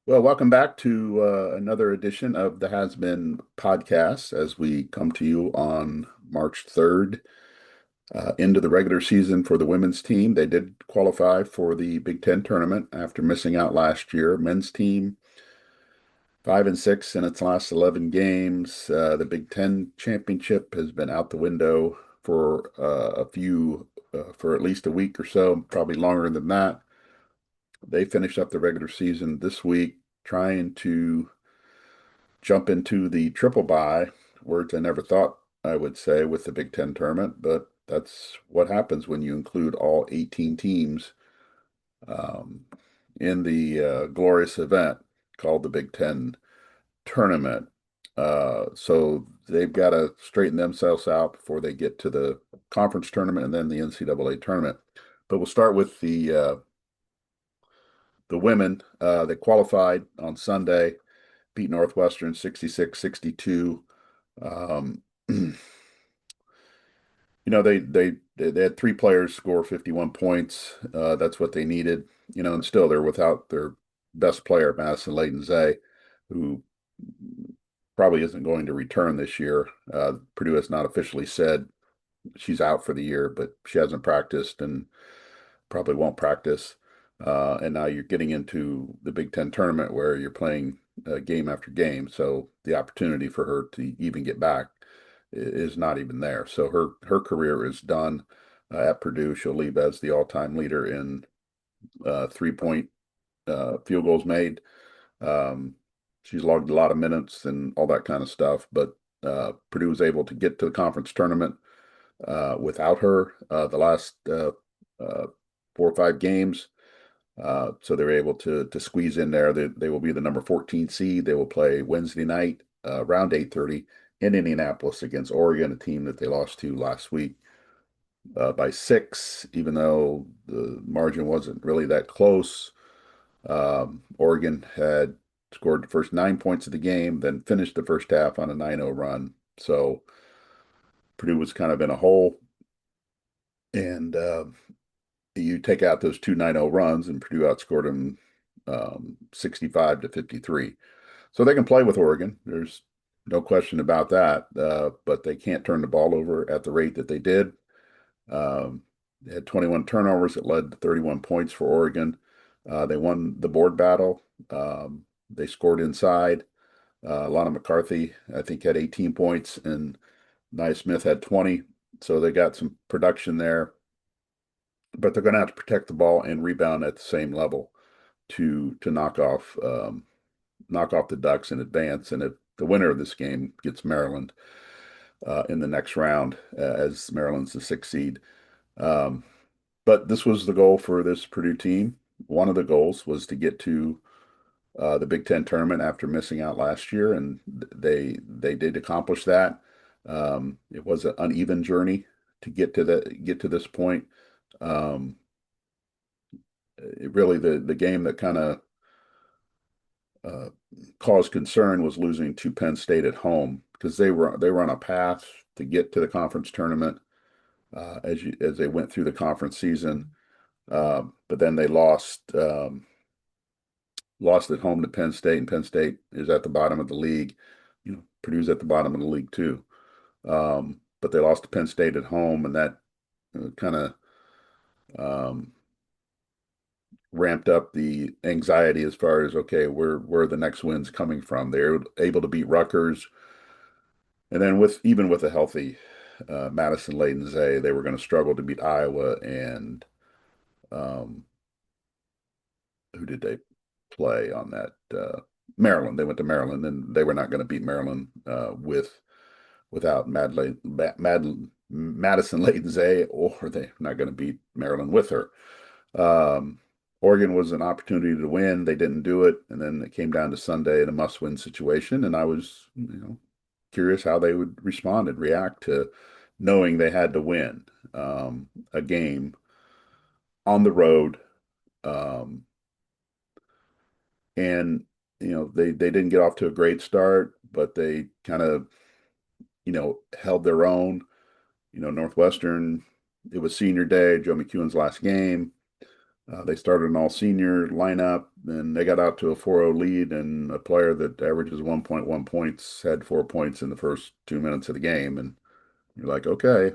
Well, welcome back to another edition of the Has Been podcast as we come to you on March 3rd, into the regular season for the women's team. They did qualify for the Big Ten tournament after missing out last year. Men's team 5-6 in its last 11 games. The Big Ten championship has been out the window for for at least a week or so, probably longer than that. They finished up the regular season this week trying to jump into the triple bye, words I never thought I would say with the Big Ten tournament, but that's what happens when you include all 18 teams um, in the glorious event called the Big Ten tournament. So they've got to straighten themselves out before they get to the conference tournament and then the NCAA tournament. But we'll start with the women that qualified on Sunday, beat Northwestern 66-62. Um, they had three players score 51 points. That's what they needed. And still they're without their best player, Madison Layden-Zay, who probably isn't going to return this year. Purdue has not officially said she's out for the year, but she hasn't practiced and probably won't practice. And now you're getting into the Big Ten tournament where you're playing game after game. So the opportunity for her to even get back is not even there. So her career is done at Purdue. She'll leave as the all-time leader in 3-point field goals made. Um, she's logged a lot of minutes and all that kind of stuff, but Purdue was able to get to the conference tournament without her the last 4 or 5 games. So they're able to squeeze in there. They will be the number 14 seed. They will play Wednesday night around 8:30 in Indianapolis against Oregon, a team that they lost to last week by 6, even though the margin wasn't really that close. Oregon had scored the first 9 points of the game, then finished the first half on a 9-0 run. So Purdue was kind of in a hole. And you take out those two 9-0 runs, and Purdue outscored them 65-53. So they can play with Oregon. There's no question about that. But they can't turn the ball over at the rate that they did. They had 21 turnovers. It led to 31 points for Oregon. They won the board battle. They scored inside. Lana McCarthy, I think, had 18 points, and Nia Smith had 20. So they got some production there. But they're going to have to protect the ball and rebound at the same level to knock off the Ducks in advance. And if the winner of this game gets Maryland in the next round, as Maryland's the 6th seed. Um, but this was the goal for this Purdue team. One of the goals was to get to the Big Ten tournament after missing out last year, and they did accomplish that. It was an uneven journey to get to this point. Um, really, the game that kind of uh, caused concern was losing to Penn State at home because they were on a path to get to the conference tournament as they went through the conference season. But then they lost at home to Penn State, and Penn State is at the bottom of the league. Purdue's at the bottom of the league too. But they lost to Penn State at home, and that kind of um, ramped up the anxiety as far as, okay, where are the next wins coming from? They're able to beat Rutgers, and then even with a healthy Madison Layden-Zay, they were going to struggle to beat Iowa and um, who did they play on that? Maryland. They went to Maryland, and they were not going to beat Maryland without Madison Layden-Zay, or they're not going to beat Maryland with her. Um, Oregon was an opportunity to win. They didn't do it, and then it came down to Sunday in a must-win situation. And I was, curious how they would respond and react to knowing they had to win a game on the road. Um, and they didn't get off to a great start, but they kind of held their own. Northwestern, it was senior day, Joe McEwen's last game. They started an all-senior lineup, and they got out to a 4-0 lead, and a player that averages 1.1 points had 4 points in the first 2 minutes of the game. And you're like, okay,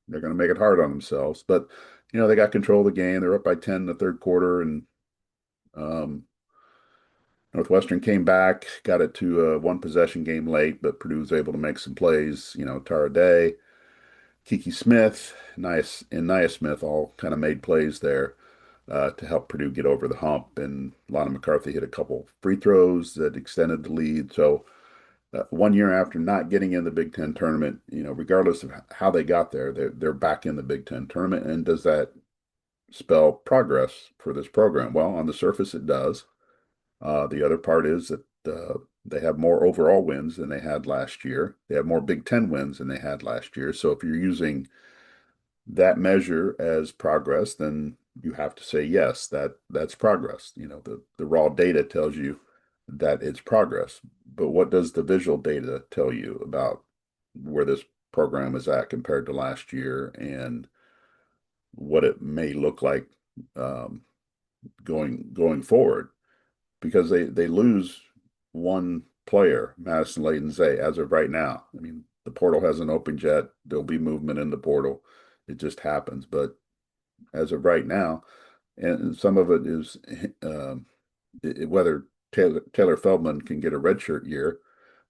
they're going to make it hard on themselves. But, they got control of the game. They're up by 10 in the third quarter, and um, Northwestern came back, got it to a one possession game late, but Purdue was able to make some plays. Tara Day, Kiki Smith, Nia Smith all kind of made plays there to help Purdue get over the hump. And Lana McCarthy hit a couple free throws that extended the lead. So 1 year after not getting in the Big Ten tournament, regardless of how they got there, they're back in the Big Ten tournament. And does that spell progress for this program? Well, on the surface, it does. The other part is that they have more overall wins than they had last year. They have more Big Ten wins than they had last year. So if you're using that measure as progress, then you have to say yes, that's progress. The raw data tells you that it's progress. But what does the visual data tell you about where this program is at compared to last year and what it may look like um, going forward? Because they lose one player, Madison Layden Zay, as of right now. I mean, the portal hasn't opened yet. There'll be movement in the portal. It just happens. But as of right now, and some of it is whether Taylor Feldman can get a redshirt year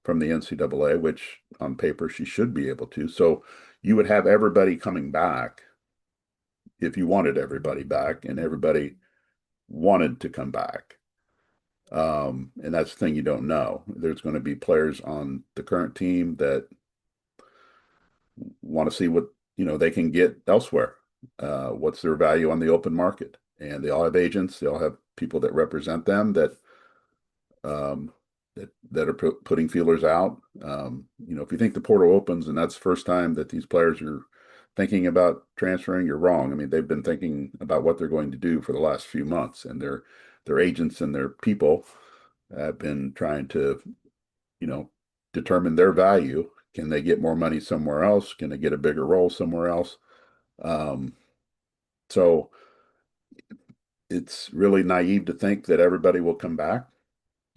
from the NCAA, which on paper she should be able to. So you would have everybody coming back if you wanted everybody back, and everybody wanted to come back. And that's the thing you don't know. There's going to be players on the current team that want to see what they can get elsewhere. What's their value on the open market? And they all have agents. They all have people that represent them um, that are putting feelers out. If you think the portal opens and that's the first time that these players are thinking about transferring, you're wrong. I mean, they've been thinking about what they're going to do for the last few months, and their agents and their people have been trying to, you know, determine their value. Can they get more money somewhere else? Can they get a bigger role somewhere else? Um, so it's really naive to think that everybody will come back.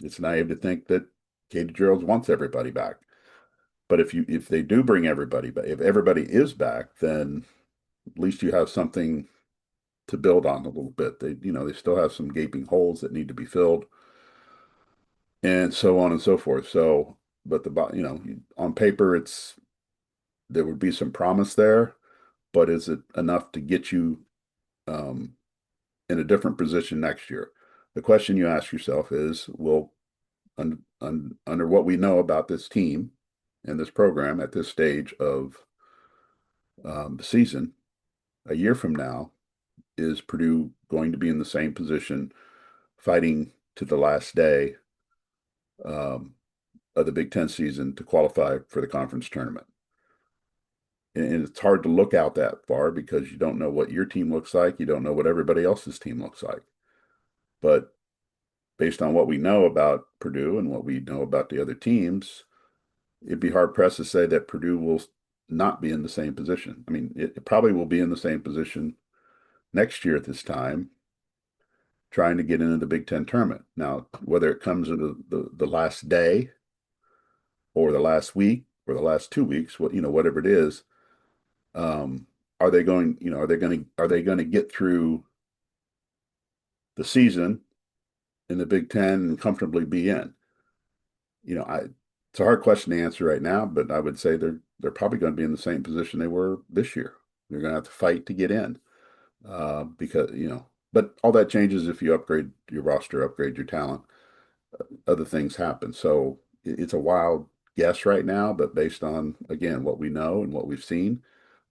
It's naive to think that Katie Gerald wants everybody back. But if they do bring everybody back, if everybody is back, then at least you have something to build on a little bit. They still have some gaping holes that need to be filled, and so on and so forth. So, but on paper, there would be some promise there, but is it enough to get you um, in a different position next year? The question you ask yourself is, under what we know about this team and this program at this stage of the season, a year from now, is Purdue going to be in the same position fighting to the last day um, of the Big Ten season to qualify for the conference tournament? And it's hard to look out that far because you don't know what your team looks like. You don't know what everybody else's team looks like. But based on what we know about Purdue and what we know about the other teams, it'd be hard pressed to say that Purdue will not be in the same position. I mean, it probably will be in the same position next year at this time, trying to get into the Big Ten tournament. Now, whether it comes into the last day or the last week or the last 2 weeks, whatever it is, um, are they going to get through the season in the Big Ten and comfortably be in? It's a hard question to answer right now, but I would say they're probably going to be in the same position they were this year. They're going to have to fight to get in because but all that changes if you upgrade your roster, upgrade your talent. Other things happen. So it's a wild guess right now, but based on again what we know and what we've seen,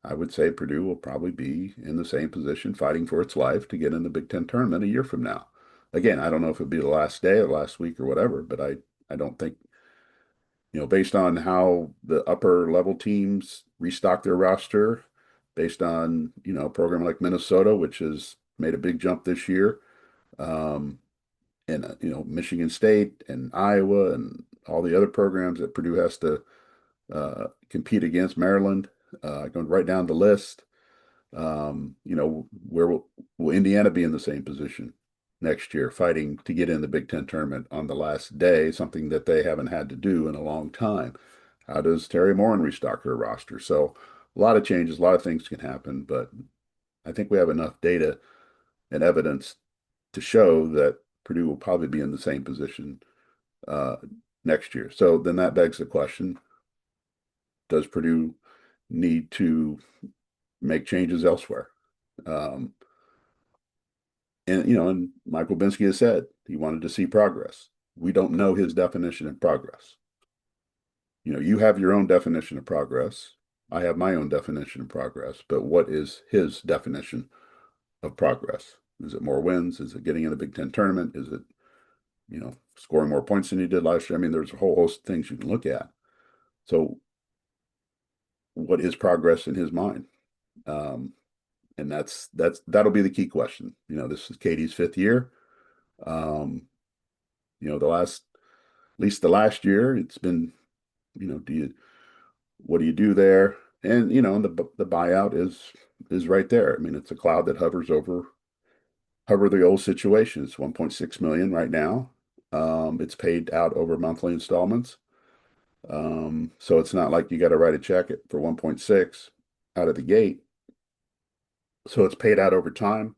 I would say Purdue will probably be in the same position, fighting for its life to get in the Big Ten tournament a year from now. Again, I don't know if it'll be the last day or last week or whatever, but I don't think based on how the upper level teams restock their roster, based on, a program like Minnesota, which has made a big jump this year, um, and, Michigan State and Iowa and all the other programs that Purdue has to compete against, Maryland, going right down the list. Where will Indiana be in the same position next year, fighting to get in the Big Ten tournament on the last day, something that they haven't had to do in a long time? How does Terry Morin restock her roster? So a lot of changes, a lot of things can happen, but I think we have enough data and evidence to show that Purdue will probably be in the same position uh, next year. So then that begs the question, does Purdue need to make changes elsewhere? Um, and Michael Binsky has said he wanted to see progress. We don't know his definition of progress. You have your own definition of progress. I have my own definition of progress, but what is his definition of progress? Is it more wins? Is it getting in the Big Ten tournament? Is it, scoring more points than he did last year? I mean, there's a whole host of things you can look at. So what is progress in his mind? Um, and that'll be the key question. This is Katie's fifth year. Um, the last, at least the last year, it's been, what do you do there? And the buyout is right there. I mean, it's a cloud that hovers over the old situation. It's 1.6 million right now. It's paid out over monthly installments. So it's not like you got to write a check for 1.6 out of the gate. So it's paid out over time.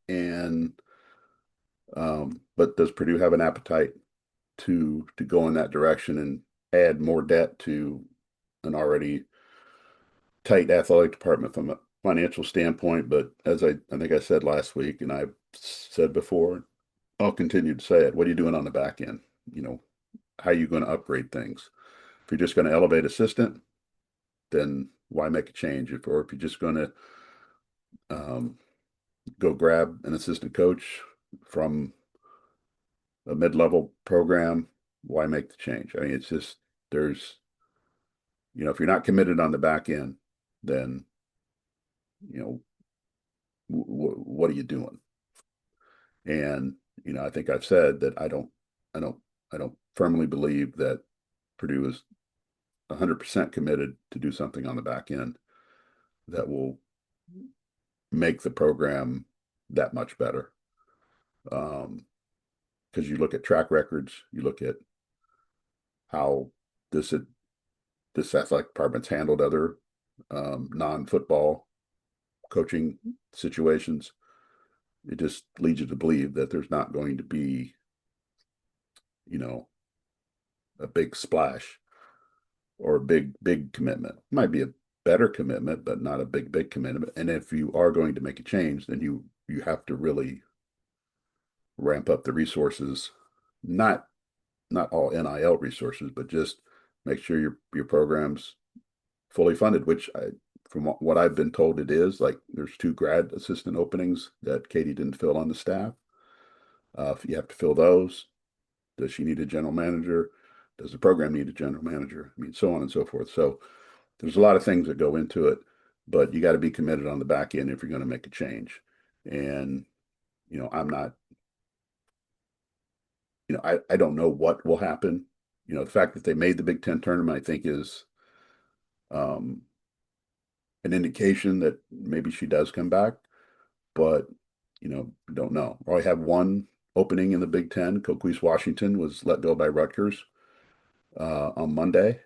And but does Purdue have an appetite to go in that direction and add more debt to an already tight athletic department from a financial standpoint? But as I think I said last week, and I've said before, I'll continue to say it. What are you doing on the back end? How are you going to upgrade things? If you're just going to elevate assistant, then why make a change? Or if you're just going to um, go grab an assistant coach from a mid-level program, why make the change? I mean, it's just there's, if you're not committed on the back end, then you know what are you doing? And I think I've said that I don't, I don't firmly believe that Purdue is 100% committed to do something on the back end that will make the program that much better. Because you look at track records, you look at how this this athletic department's handled other non-football coaching situations. It just leads you to believe that there's not going to be, you know, a big splash or a big commitment. It might be a better commitment, but not a big commitment. And if you are going to make a change, then you have to really ramp up the resources, not all NIL resources, but just make sure your program's fully funded, which from what I've been told it is. Like there's two grad assistant openings that Katie didn't fill on the staff. If you have to fill those, does she need a general manager? Does the program need a general manager? I mean, so on and so forth. So there's a lot of things that go into it, but you got to be committed on the back end if you're going to make a change. And, I'm not, I don't know what will happen. The fact that they made the Big Ten tournament, I think is um, an indication that maybe she does come back, but, don't know. Or I have one opening in the Big Ten. Coquise Washington was let go by Rutgers on Monday,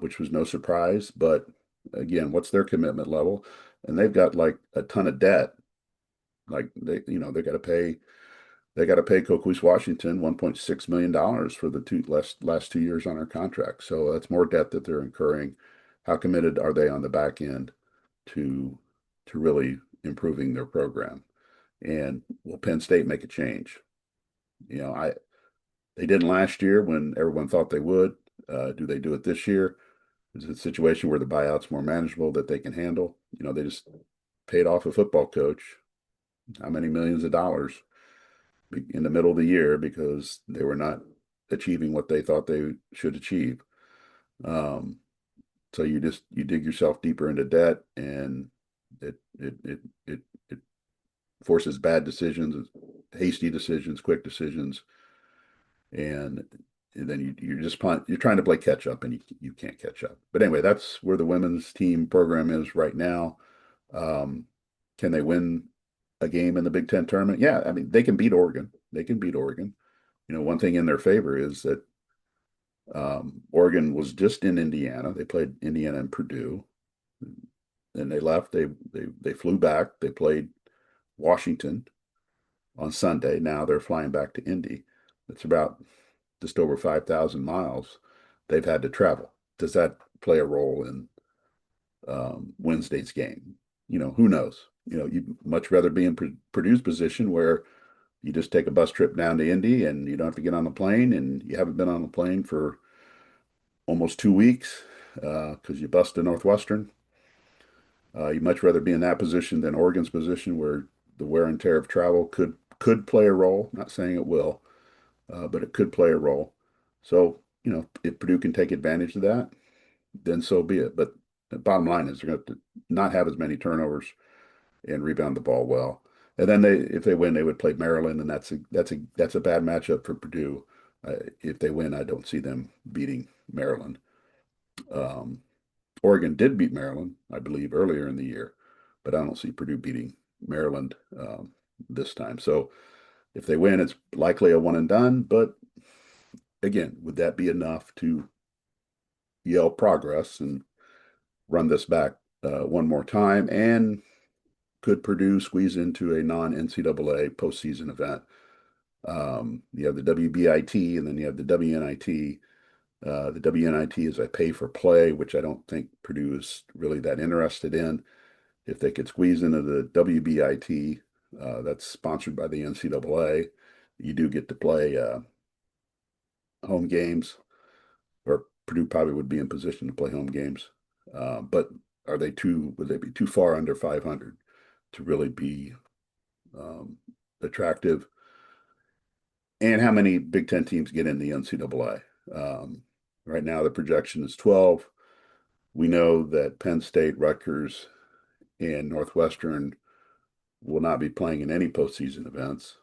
which was no surprise. But again, what's their commitment level? And they've got like a ton of debt. Like they got to pay Coquise Washington $1.6 million for the last 2 years on our contract. So that's more debt that they're incurring. How committed are they on the back end to really improving their program? And will Penn State make a change? I They didn't last year when everyone thought they would. Do they do it this year? Is it a situation where the buyout's more manageable that they can handle? They just paid off a football coach how many millions of dollars in the middle of the year because they were not achieving what they thought they should achieve. Um, so you dig yourself deeper into debt, and it forces bad decisions, hasty decisions, quick decisions, and then you're trying to play catch up, and you can't catch up. But anyway, that's where the women's team program is right now. Um, can they win a game in the Big Ten tournament? Yeah, I mean they can beat Oregon. They can beat Oregon. One thing in their favor is that Oregon was just in Indiana. They played Indiana and Purdue, and they left. They flew back. They played Washington on Sunday. Now they're flying back to Indy. It's about just over 5,000 miles they've had to travel. Does that play a role in Wednesday's game? Who knows? You'd much rather be in Purdue's position where you just take a bus trip down to Indy and you don't have to get on a plane, and you haven't been on a plane for almost 2 weeks because you bust to Northwestern. You'd much rather be in that position than Oregon's position where the wear and tear of travel could play a role. Not saying it will, but it could play a role. So, if Purdue can take advantage of that, then so be it. But the bottom line is they're going to not have as many turnovers and rebound the ball well. And then if they win, they would play Maryland, and that's a bad matchup for Purdue. If they win, I don't see them beating Maryland. Um, Oregon did beat Maryland, I believe, earlier in the year, but I don't see Purdue beating Maryland this time. So if they win, it's likely a one and done. But again, would that be enough to yell progress and run this back one more time? And could Purdue squeeze into a non-NCAA postseason event? You have the WBIT and then you have the WNIT. The WNIT is a pay for play, which I don't think Purdue is really that interested in. If they could squeeze into the WBIT, that's sponsored by the NCAA, you do get to play home games, or Purdue probably would be in position to play home games. But would they be too far under 500 to really be um, attractive? And how many Big Ten teams get in the NCAA? Right now, the projection is 12. We know that Penn State, Rutgers, and Northwestern will not be playing in any postseason events.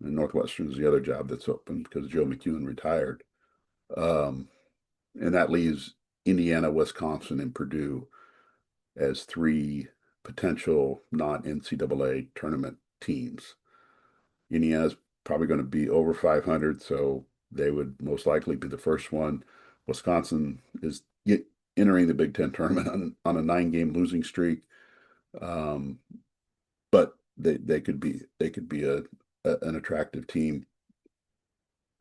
And Northwestern is the other job that's open because Joe McEwen retired. Um, and that leaves Indiana, Wisconsin, and Purdue as three potential non-NCAA tournament teams. Indiana's probably going to be over 500, so they would most likely be the first one. Wisconsin is entering the Big Ten tournament on a 9-game losing streak, um, but they could be an attractive team.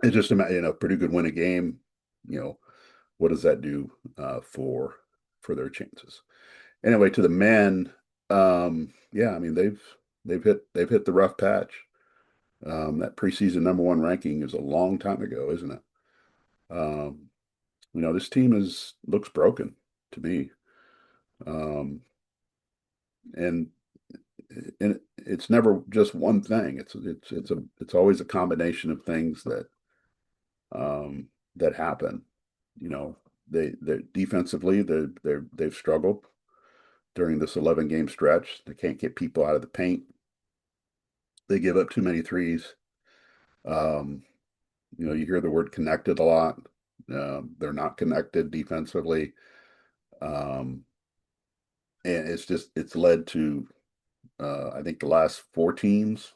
It's just Purdue could win a game. What does that do for their chances? Anyway, to the men, yeah, I mean they've hit the rough patch. That preseason number one ranking is a long time ago, isn't it? Um, this team looks broken to me. Um, and and it's never just one thing. It's always a combination of things um, that happen. You know, they defensively they've struggled during this 11 game stretch. They can't get people out of the paint. They give up too many threes. Um, you hear the word connected a lot. They're not connected defensively. Um, and it's led to, I think the last four teams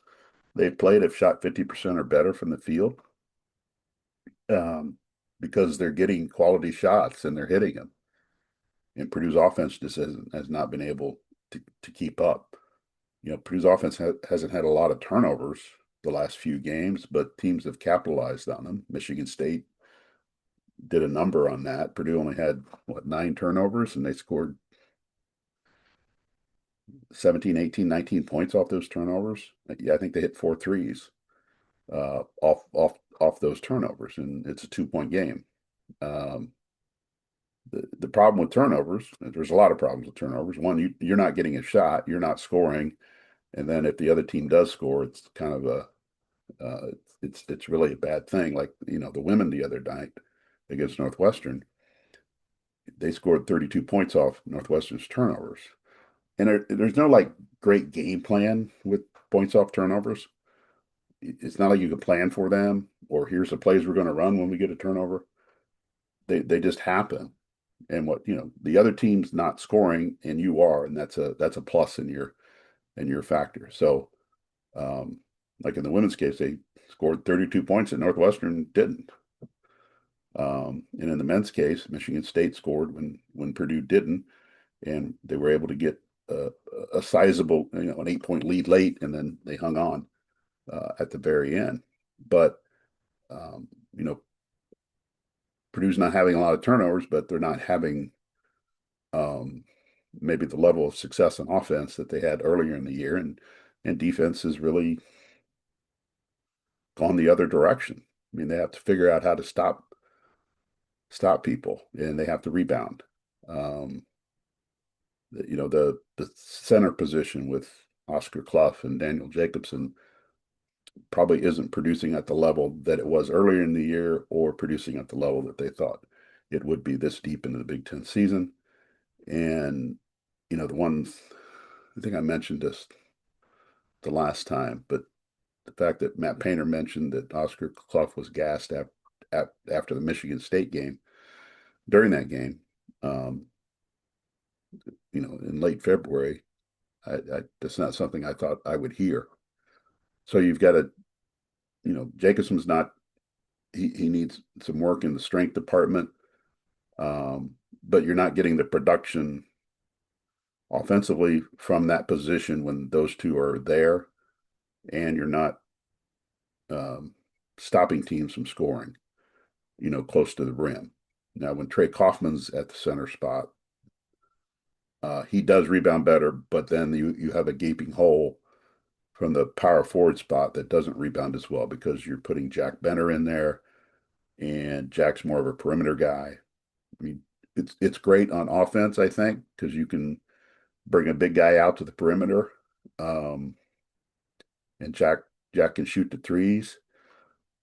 they've played have shot 50% or better from the field, um, because they're getting quality shots and they're hitting them. And Purdue's offense just has not been able to keep up. Purdue's offense hasn't had a lot of turnovers the last few games, but teams have capitalized on them. Michigan State did a number on that. Purdue only had, 9 turnovers, and they scored 17, 18, 19 points off those turnovers. Yeah, I think they hit 4 threes off those turnovers, and it's a 2-point game. Um, the problem with turnovers, there's a lot of problems with turnovers. One, you're not getting a shot, you're not scoring, and then if the other team does score, it's kind of it's really a bad thing. Like the women the other night against Northwestern, they scored 32 points off Northwestern's turnovers, and there's no like great game plan with points off turnovers. It's not like you can plan for them or here's the plays we're going to run when we get a turnover. They just happen. and what, the other team's not scoring and you are, and that's a plus in your factor. So, um, like in the women's case, they scored 32 points and Northwestern didn't. And in the men's case, Michigan State scored when Purdue didn't, and they were able to get a, a sizable, an 8 point lead late, and then they hung on at the very end. But um, you know, Purdue's not having a lot of turnovers, but they're not having um, maybe the level of success on offense that they had earlier in the year, and defense has really gone the other direction. I mean, they have to figure out how to stop people, and they have to rebound. Um, the center position with Oscar Clough and Daniel Jacobson probably isn't producing at the level that it was earlier in the year, or producing at the level that they thought it would be this deep into the Big Ten season. And the ones, I think I mentioned this the last time, but the fact that Matt Painter mentioned that Oscar Clough was gassed after the Michigan State game, during that game, um, in late February, that's not something I thought I would hear. So you've got Jacobson's not, he needs some work in the strength department, but you're not getting the production offensively from that position when those two are there, and you're not um, stopping teams from scoring, close to the rim. Now, when Trey Kaufman's at the center spot, he does rebound better, but then you have a gaping hole from the power forward spot that doesn't rebound as well, because you're putting Jack Benner in there, and Jack's more of a perimeter guy. I mean, it's great on offense, I think, because you can bring a big guy out to the perimeter, um, and Jack can shoot the threes.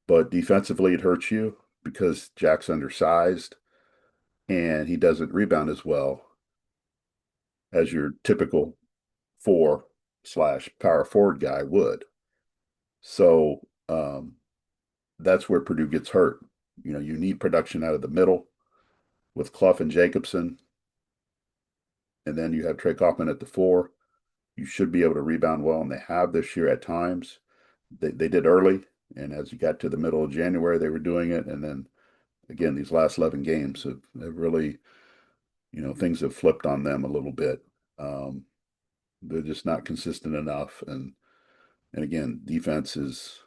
But defensively, it hurts you because Jack's undersized and he doesn't rebound as well as your typical 4/power forward guy would. So that's where Purdue gets hurt. You need production out of the middle with Clough and Jacobson, and then you have Trey Kaufman at the 4. You should be able to rebound well, and they have this year at times. They did early, and as you got to the middle of January, they were doing it. And then again, these last 11 games have really, things have flipped on them a little bit. Um, they're just not consistent enough, and again, defense has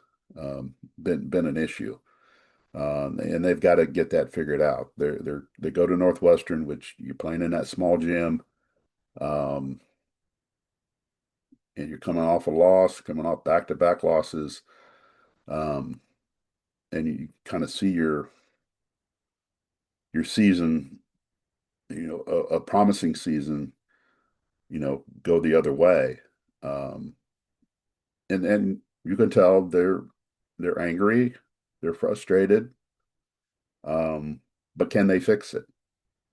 been an issue. And they've got to get that figured out. They go to Northwestern, which you're playing in that small gym, um, and you're coming off a loss, coming off back-to-back losses, um, and you kind of see your season, a promising season, go the other way, um, and you can tell they're angry, they're frustrated, um, but can they fix it?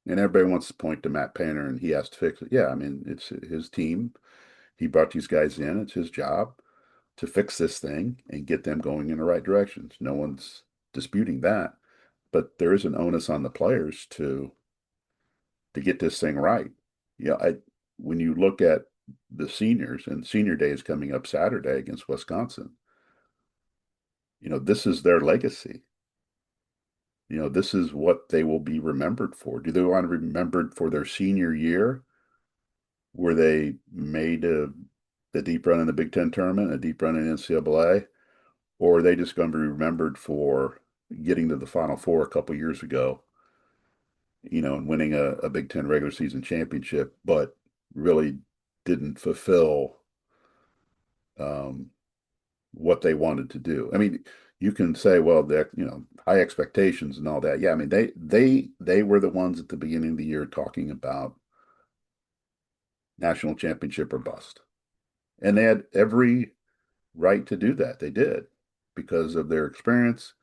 And everybody wants to point to Matt Painter and he has to fix it. Yeah, I mean, it's his team. He brought these guys in. It's his job to fix this thing and get them going in the right directions. No one's disputing that. But there is an onus on the players to get this thing right. When you look at the seniors, and senior day is coming up Saturday against Wisconsin, this is their legacy. This is what they will be remembered for. Do they want to be remembered for their senior year, where they made a deep run in the Big Ten tournament, a deep run in NCAA, or are they just going to be remembered for getting to the Final Four a couple years ago, and winning a Big Ten regular season championship, but really didn't fulfill um, what they wanted to do? I mean, you can say, well, that high expectations and all that. Yeah, I mean, they were the ones at the beginning of the year talking about national championship or bust, and they had every right to do that. They did, because of their experience,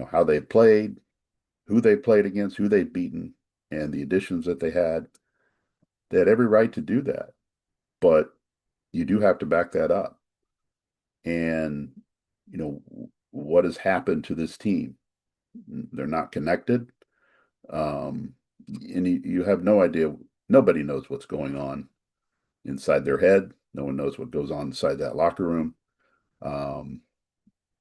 how they played, who they played against, who they'd beaten, and the additions that they had. They had every right to do that, but you do have to back that up. And what has happened to this team? They're not connected. Um, and you have no idea. Nobody knows what's going on inside their head. No one knows what goes on inside that locker room. Um,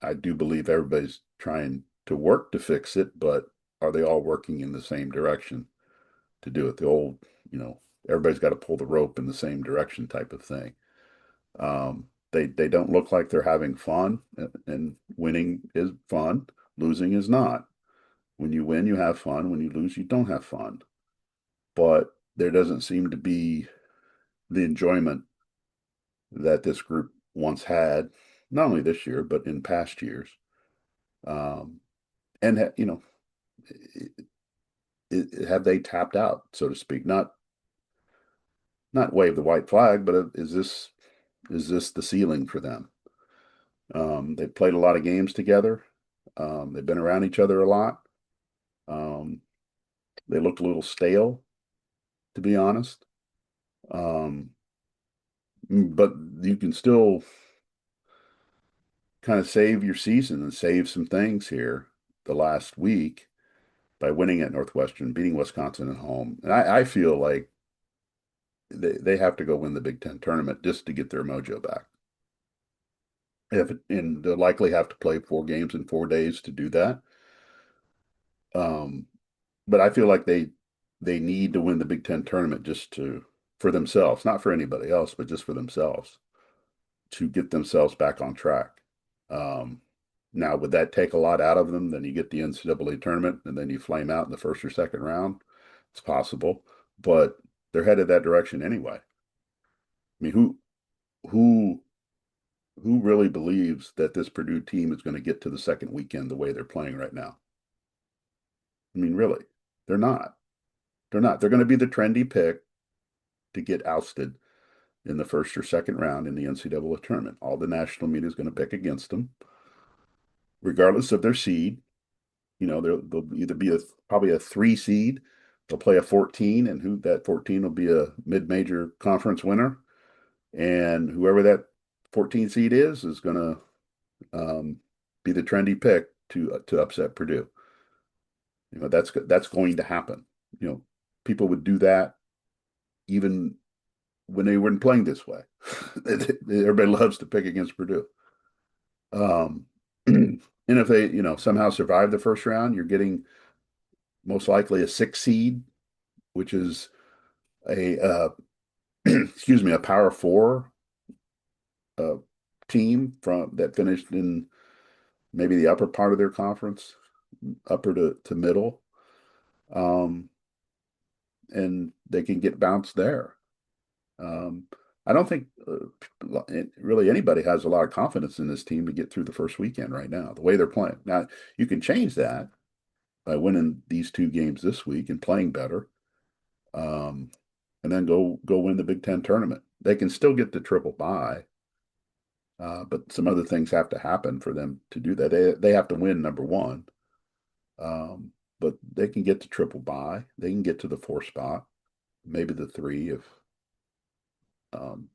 I do believe everybody's trying to work to fix it, but are they all working in the same direction to do it? The old, you know, everybody's got to pull the rope in the same direction type of thing. They don't look like they're having fun, and winning is fun, losing is not. When you win, you have fun. When you lose, you don't have fun. But there doesn't seem to be the enjoyment that this group once had, not only this year, but in past years. Um, and you know, have they tapped out, so to speak? Not wave the white flag, but is this the ceiling for them? They've played a lot of games together. They've been around each other a lot. Um, they look a little stale, to be honest. Um, but you can still kind of save your season and save some things here the last week by winning at Northwestern, beating Wisconsin at home. And I feel like they have to go win the Big Ten tournament just to get their mojo back. And they'll likely have to play 4 games in 4 days to do that. Um, but I feel like they need to win the Big Ten tournament just to for themselves, not for anybody else, but just for themselves to get themselves back on track. Um, Now, would that take a lot out of them? Then you get the NCAA tournament and then you flame out in the first or second round. It's possible, but they're headed that direction anyway. I mean, who who really believes that this Purdue team is going to get to the second weekend the way they're playing right now? I mean, really, they're not. They're not. They're going to be the trendy pick to get ousted in the first or second round in the NCAA tournament. All the national media is going to pick against them, regardless of their seed. You know, they'll either be probably a 3 seed. They'll play a 14, and who that 14 will be a mid-major conference winner, and whoever that 14 seed is going to be the trendy pick to upset Purdue. You know, that's going to happen. You know, people would do that even when they weren't playing this way. Everybody loves to pick against Purdue. Um, and if they, somehow survive the first round, you're getting most likely a 6 seed, which is a excuse me, a Power Four uh, team from that finished in maybe the upper part of their conference, upper to middle, um, and they can get bounced there. Um, I don't think really anybody has a lot of confidence in this team to get through the first weekend right now, the way they're playing. Now, you can change that by winning these 2 games this week and playing better, um, and then go win the Big Ten tournament. They can still get the triple bye, but some other things have to happen for them to do that. They have to win number one, but they can get to triple bye. They can get to the 4 spot, maybe the 3 if um,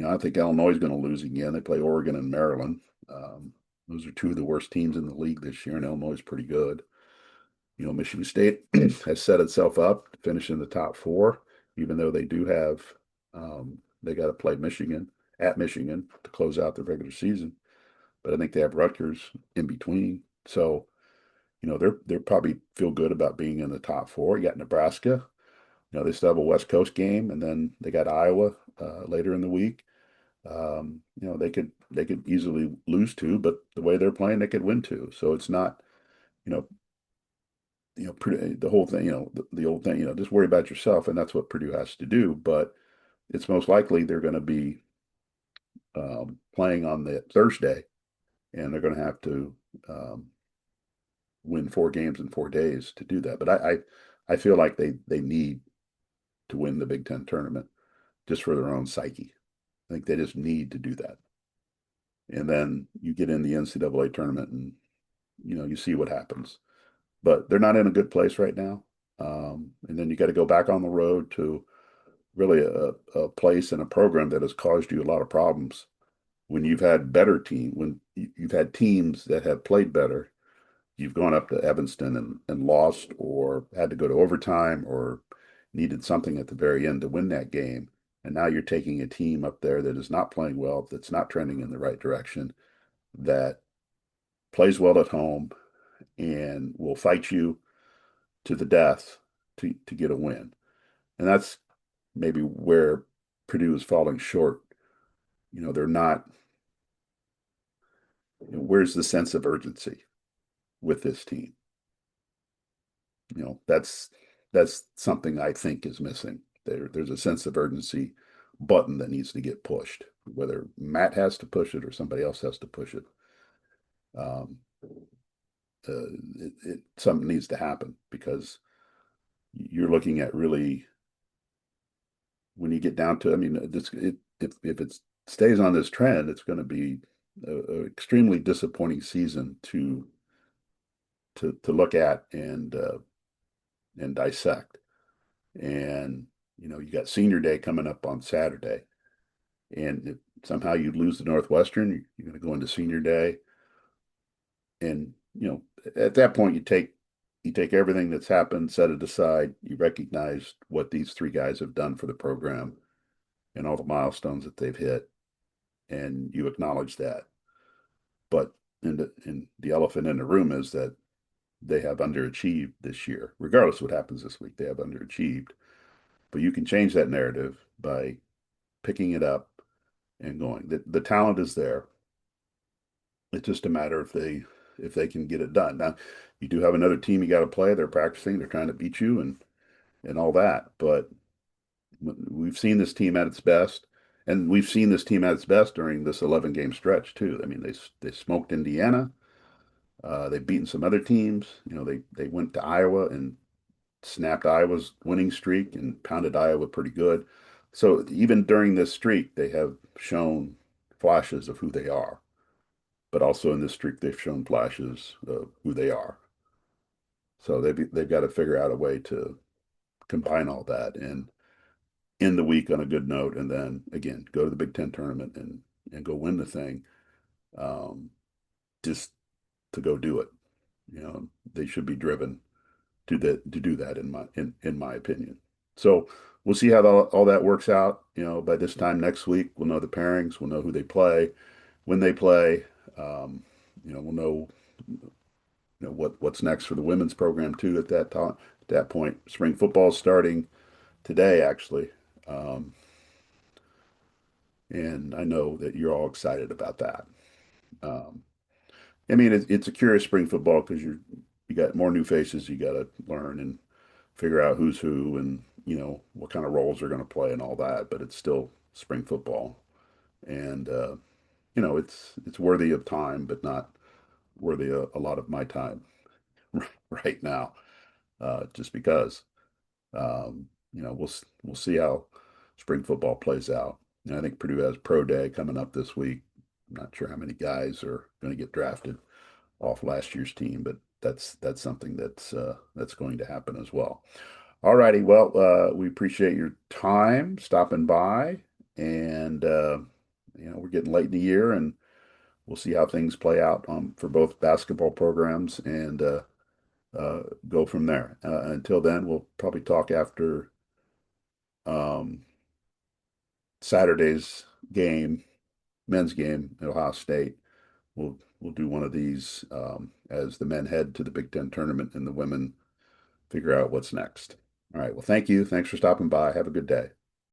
I think Illinois is going to lose again. They play Oregon and Maryland. Those are 2 of the worst teams in the league this year, and Illinois is pretty good. Michigan State has set itself up to finish in the top 4, even though they do have they got to play Michigan at Michigan to close out the regular season. But I think they have Rutgers in between. So, they're probably feel good about being in the top 4. You got Nebraska. They still have a West Coast game, and then they got Iowa later in the week. They could easily lose 2, but the way they're playing, they could win 2. So it's not, you know, the whole thing, the old thing, just worry about yourself, and that's what Purdue has to do. But it's most likely they're going to be playing on the Thursday, and they're going to have to win 4 games in 4 days to do that. But I feel like they need to win the Big Ten tournament just for their own psyche. I think they just need to do that. And then you get in the NCAA tournament and, you see what happens. But they're not in a good place right now. And then you got to go back on the road to really a place and a program that has caused you a lot of problems when you've had better team, when you've had teams that have played better you've gone up to Evanston and lost or had to go to overtime or needed something at the very end to win that game. And now you're taking a team up there that is not playing well, that's not trending in the right direction, that plays well at home and will fight you to the death to get a win. And that's maybe where Purdue is falling short. They're not, where's the sense of urgency with this team? That's something I think is missing. There's a sense of urgency button that needs to get pushed, whether Matt has to push it or somebody else has to push it. Um, Something needs to happen because you're looking at really when you get down to, I mean, if it stays on this trend, it's going to be a extremely disappointing season to look at and dissect. And you got senior day coming up on Saturday, and if somehow you lose the Northwestern, you're going to go into senior day, and at that point you take everything that's happened, set it aside. You recognize what these three guys have done for the program and all the milestones that they've hit, and you acknowledge that. But in the elephant in the room is that they have underachieved this year. Regardless of what happens this week, they have underachieved. But you can change that narrative by picking it up and going. The talent is there. It's just a matter if they can get it done. Now, you do have another team you got to play. They're practicing. They're trying to beat you and all that. But we've seen this team at its best, and we've seen this team at its best during this 11 game stretch too. I mean, they smoked Indiana. They've beaten some other teams. They went to Iowa and snapped Iowa's winning streak and pounded Iowa pretty good. So even during this streak, they have shown flashes of who they are. But also in this streak, they've shown flashes of who they are. So they've got to figure out a way to combine all that and end the week on a good note, and then again go to the Big Ten tournament and go win the thing. Um, just to go do it. They should be driven to do that in my opinion. So we'll see how all that works out. By this time next week, we'll know the pairings, we'll know who they play, when they play. We'll know what's next for the women's program too at that time. At that point, spring football is starting today actually, and I know that you're all excited about that. Um, I mean, it's a curious spring football because you got more new faces you got to learn and figure out who's who and what kind of roles they're going to play and all that. But it's still spring football, and it's worthy of time, but not worthy of a lot of my time right now. Just because we'll see how spring football plays out. And I think Purdue has pro day coming up this week. I'm not sure how many guys are going to get drafted off last year's team, but that's something that's going to happen as well. All righty. Well, we appreciate your time stopping by, and we're getting late in the year, and we'll see how things play out for both basketball programs and go from there. Until then, we'll probably talk after um, Saturday's game, men's game at Ohio State. We'll do one of these as the men head to the Big Ten tournament and the women figure out what's next. All right. Well, thank you. Thanks for stopping by. Have a good day.